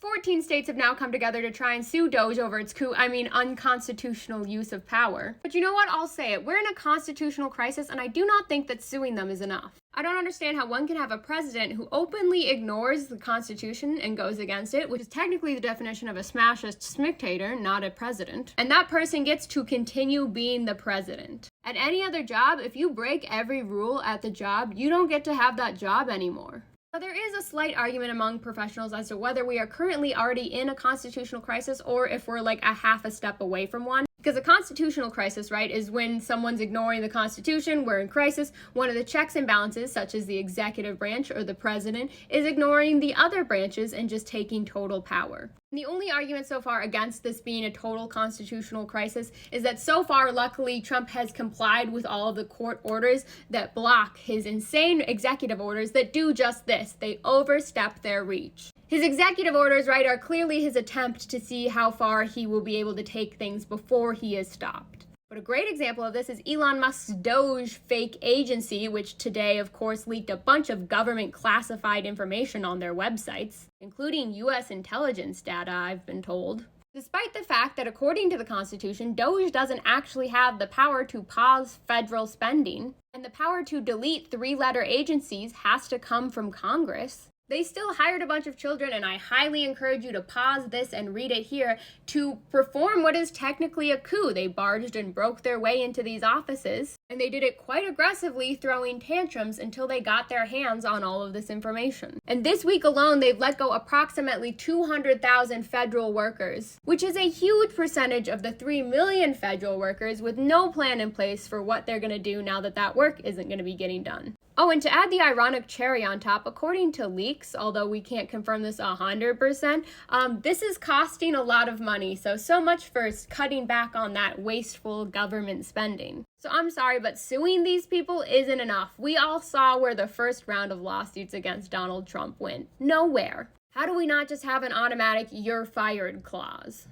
14 states have now come together to try and sue Doge over its unconstitutional use of power. But you know what? I'll say it. We're in a constitutional crisis, and I do not think that suing them is enough. I don't understand how one can have a president who openly ignores the Constitution and goes against it, which is technically the definition of a smashist dictator, not a president, and that person gets to continue being the president. At any other job, if you break every rule at the job, you don't get to have that job anymore. Now, there is a slight argument among professionals as to whether we are currently already in a constitutional crisis or if we're like a half a step away from one. Because a constitutional crisis, right, is when someone's ignoring the Constitution, we're in crisis. One of the checks and balances, such as the executive branch or the president, is ignoring the other branches and just taking total power. And the only argument so far against this being a total constitutional crisis is that so far, luckily, Trump has complied with all of the court orders that block his insane executive orders that do just this. They overstep their reach. His executive orders, right, are clearly his attempt to see how far he will be able to take things before he is stopped. But a great example of this is Elon Musk's Doge fake agency, which today, of course, leaked a bunch of government classified information on their websites, including U.S. intelligence data, I've been told. Despite the fact that according to the Constitution, Doge doesn't actually have the power to pause federal spending, and the power to delete three-letter agencies has to come from Congress, they still hired a bunch of children, and I highly encourage you to pause this and read it here, to perform what is technically a coup. They barged and broke their way into these offices, and they did it quite aggressively, throwing tantrums until they got their hands on all of this information. And this week alone, they've let go approximately 200,000 federal workers, which is a huge percentage of the 3 million federal workers with no plan in place for what they're going to do now that that work isn't going to be getting done. Oh, and to add the ironic cherry on top, according to leaks, although we can't confirm this 100%, this is costing a lot of money. So much for cutting back on that wasteful government spending. So I'm sorry, but suing these people isn't enough. We all saw where the first round of lawsuits against Donald Trump went. Nowhere. How do we not just have an automatic "you're fired" clause?